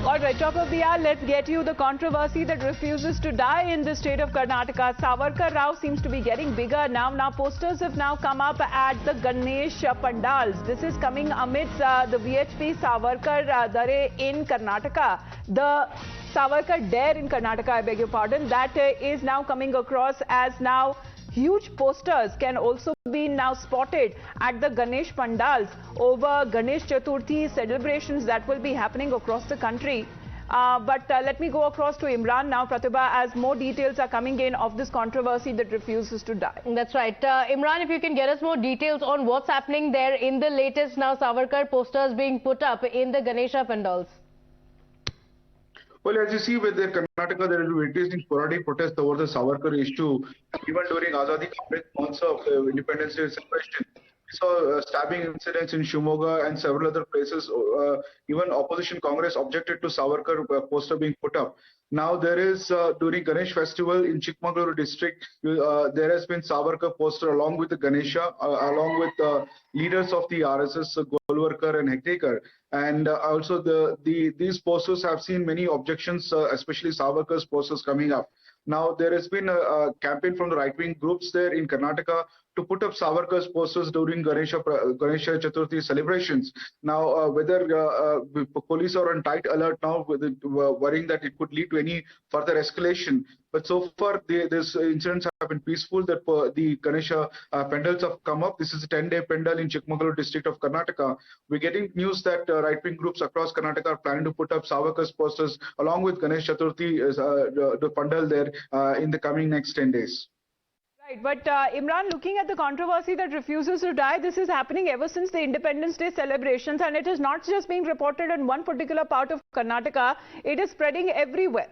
All right, top of the hour, let's get you the controversy that refuses to die in the state of Karnataka. Savarkar Rao seems to be getting bigger now. Now posters have now come up at the Ganesh Pandals. This is coming amidst the VHP Savarkar Dare in Karnataka. The Savarkar Dare in Karnataka, I beg your pardon, that is now coming across as now huge posters can also be now spotted at the Ganesh Pandals over Ganesh Chaturthi celebrations that will be happening across the country. But let me go across to Imran now, Pratibha, as more details are coming in of this controversy that refuses to die. That's right. Imran, if you can get us more details on what's happening there in the latest now Savarkar posters being put up in the Ganesha Pandals. Well, as you see with the Karnataka, there will be witnessing sporadic protests over the Savarkar issue. Even during Azadi Amrit Mahotsav of Independence Day celebration, we saw stabbing incidents in Shimoga and several other places. Even opposition Congress objected to Savarkar poster being put up. Now there is, during Ganesh festival in Chikmagaluru district, there has been Savarkar poster along with the Ganesha, along with leaders of the RSS, Golwarkar and Hektekar. And also these posters have seen many objections, especially Savarkar's posters coming up. Now there has been a campaign from the right-wing groups there in Karnataka to put up Savarkar's posters during Ganesha Chaturthi celebrations. Now whether police are on tight alert now, worrying that it could lead to any further escalation. But so far, these incidents have been peaceful. That the Ganesha Pandals have come up. This is a 10-day Pandal in Chikmagaluru district of Karnataka. We're getting news that right-wing groups across Karnataka are planning to put up Savarkar's posters along with Ganesh Chaturthi, the Pandal there in the coming next 10 days. Right, but Imran, looking at the controversy that refuses to die, this is happening ever since the Independence Day celebrations, and it is not just being reported in one particular part of Karnataka, it is spreading everywhere.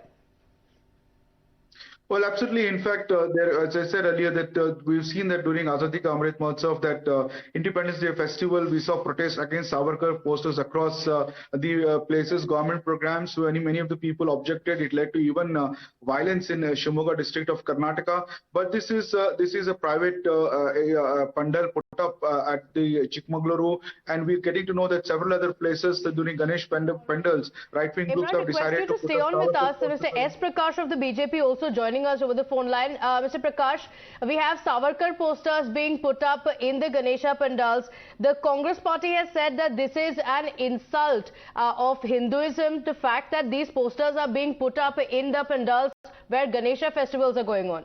Well, absolutely. In fact, as I said earlier, that we've seen that during Azadi Ka Amrit Mahotsav, that Independence Day festival, we saw protests against Savarkar posters across the places, government programs. Many of the people objected. It led to even violence in Shimoga district of Karnataka. But this is a private pandal put up at the Chikmagaluru, and we're getting to know that several other places during Ganesh pandals, right-wing groups have decided to stay on with us. Mr. S. Prakash of the BJP also joining us over the phone line. Mr. Prakash, we have Savarkar posters being put up in the Ganesha Pandals. The Congress party has said that this is an insult of Hinduism, the fact that these posters are being put up in the Pandals where Ganesha festivals are going on.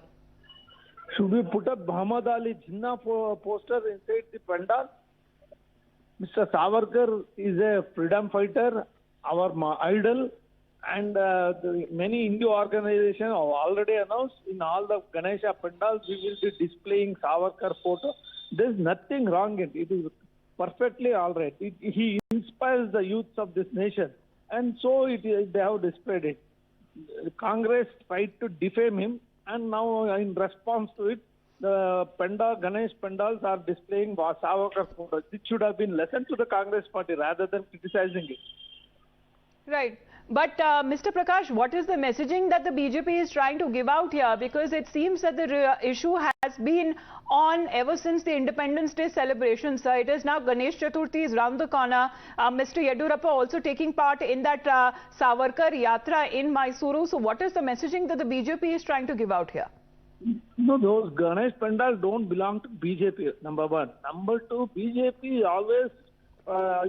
Should we put up Muhammad Ali Jinnah poster inside the Pandal? Mr. Savarkar is a freedom fighter, our idol. And many Hindu organizations have already announced in all the Ganesha Pandals we will be displaying Savarkar photo. There is nothing wrong in it. It is perfectly all right. He inspires the youths of this nation, and so they have displayed it. Congress tried to defame him, and now in response to it, the Ganesh Pandals are displaying Savarkar photos. It should have been lesson to the Congress party rather than criticizing it. Right. But Mr. Prakash, what is the messaging that the BJP is trying to give out here? Because it seems that the issue has been on ever since the Independence Day celebrations. It is now Ganesh Chaturthi is round the corner. Mr. Yedurappa also taking part in that Savarkar Yatra in Mysuru. So what is the messaging that the BJP is trying to give out here? No, those Ganesh Pandals don't belong to BJP, number one. Number two, BJP always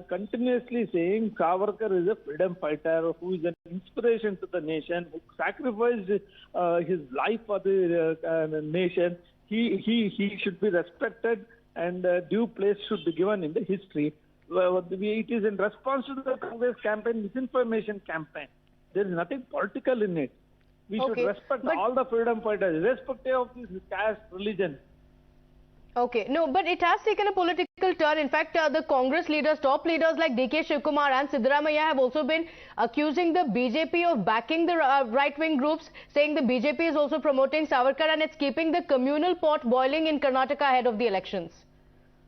continuously saying Savarkar is a freedom fighter who is an inspiration to the nation, who sacrificed his life for the nation. He should be respected, and due place should be given in the history. It is in response to the Congress campaign, misinformation campaign. There is nothing political in it. We should respect all the freedom fighters, irrespective of this caste, religion. Okay, no, but it has taken a political turn. In fact, the Congress leaders, top leaders like D.K. Shivkumar and Siddaramaiah have also been accusing the BJP of backing the right-wing groups, saying the BJP is also promoting Savarkar and it's keeping the communal pot boiling in Karnataka ahead of the elections.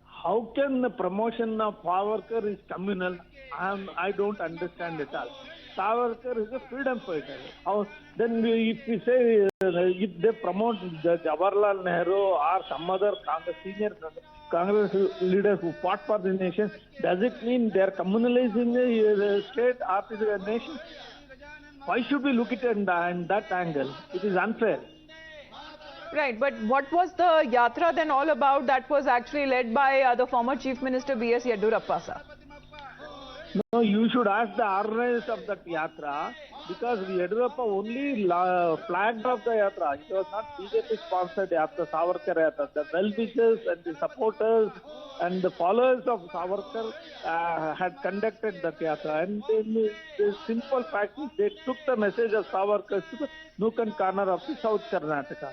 How can the promotion of Savarkar is communal? I don't understand it all. Savarkar is a freedom fighter. Then if we say if they promote Jawaharlal Nehru or some other senior Congress leaders who fought for the nation, does it mean they are communalizing the state or the nation? Why should we look at it in that angle? It is unfair. Right, but what was the yatra then all about that was actually led by the former Chief Minister Vijayapura, sir? No, you should ask the organizers of that yatra, because Yedurappa only flagged off the yatra. It was not BJP sponsored yatra, Savarkar yatra. The well-wishers and the supporters and the followers of Savarkar had conducted that yatra. And the simple fact is they took the message of Savarkar to the nook and corner of the South Karnataka.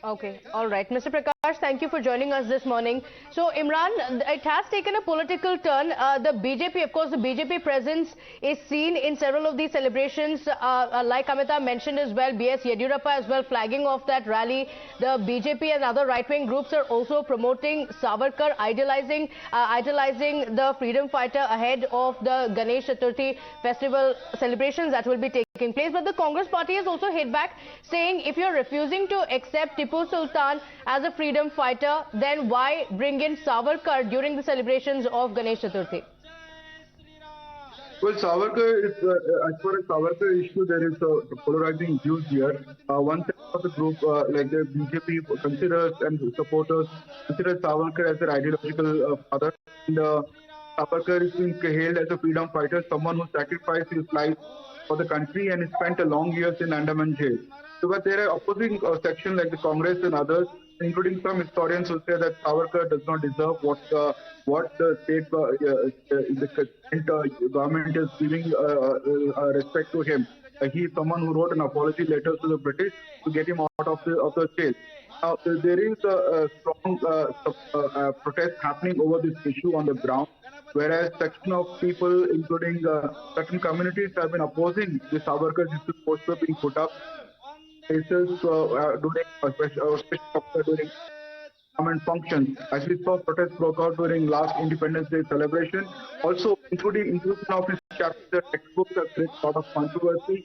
Okay, all right. Mr. Prakash, thank you for joining us this morning. So, Imran, it has taken a political turn. The BJP, of course, the BJP presence is seen in several of these celebrations. Like Amita mentioned as well, B.S. Yedurappa as well flagging off that rally. The BJP and other right-wing groups are also promoting Savarkar, idolizing the freedom fighter ahead of the Ganesh Chaturthi festival celebrations that will be taking place. But the Congress party has also hit back, saying if you're refusing to accept Tipu Sultan as a freedom fighter, then why bring in Savarkar during the celebrations of Ganesh Chaturthi? Well, Savarkar is, as far as Savarkar issue, there is a polarizing views here. One side of the group, like the BJP, considers and supporters consider Savarkar as their ideological father. And Savarkar is being hailed as a freedom fighter, someone who sacrificed his life for the country and spent a long years in Andaman jail. So, but there are opposing sections like the Congress and others, including some historians who say that Savarkar does not deserve what the state the government is giving respect to him. He is someone who wrote an apology letter to the British to get him out of the jail. Now, there is a strong protest happening over this issue on the ground, whereas section of people, including certain communities, have been opposing the Savarkar poster being put up. Cases during government functions. As we saw, protests broke out during last Independence Day celebration. Also, including inclusion of his chapter textbooks has created a lot of controversy.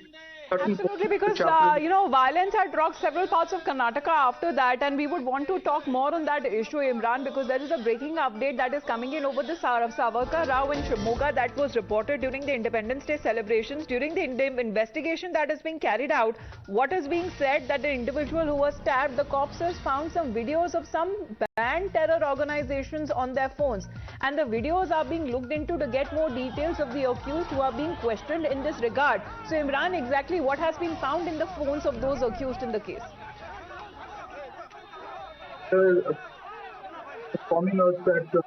Absolutely, because violence had rocked several parts of Karnataka after that, and we would want to talk more on that issue, Imran, because there is a breaking update that is coming in over the Savarkar Rao in Shimoga that was reported during the Independence Day celebrations. During the investigation that is being carried out, what is being said that the individual who was stabbed, the cops has found some videos of some banned terror organizations on their phones, and the videos are being looked into to get more details of the accused who are being questioned in this regard. So, Imran, exactly what has been found in the phones of those accused in the case? Informing us that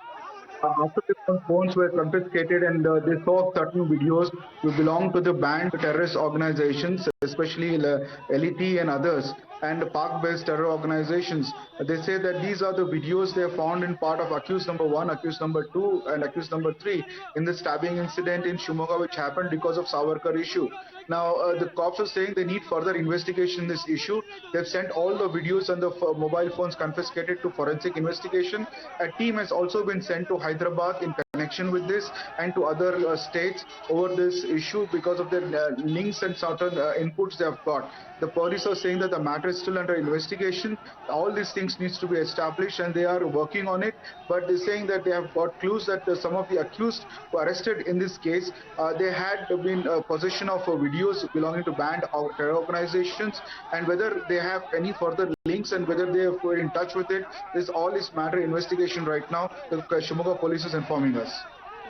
after the phones were confiscated and they saw certain videos which belong to the banned terrorist organizations, especially LET and others, and Park-based terror organizations. They say that these are the videos they found in part of accused number 1, accused number 2 and accused number 3 in the stabbing incident in Shimoga, which happened because of Savarkar issue. Now, the cops are saying they need further investigation in this issue. They've sent all the videos and the mobile phones confiscated to forensic investigation. A team has also been sent to Hyderabad in connection with this and to other states over this issue because of the links and certain inputs they have got. The police are saying that the matter is still under investigation. All these things needs to be established and they are working on it. But they're saying that they have got clues that some of the accused who are arrested in this case, they had been possession of videos belonging to banned terror organizations, and whether they have any further links and whether they are in touch with it. This all is matter investigation right now. The Shimoga police is informing us.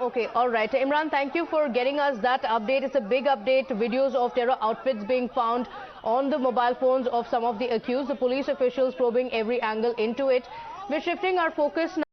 Okay, all right. Imran, thank you for getting us that update. It's a big update. Videos of terror outfits being found on the mobile phones of some of the accused. The police officials probing every angle into it. We're shifting our focus now.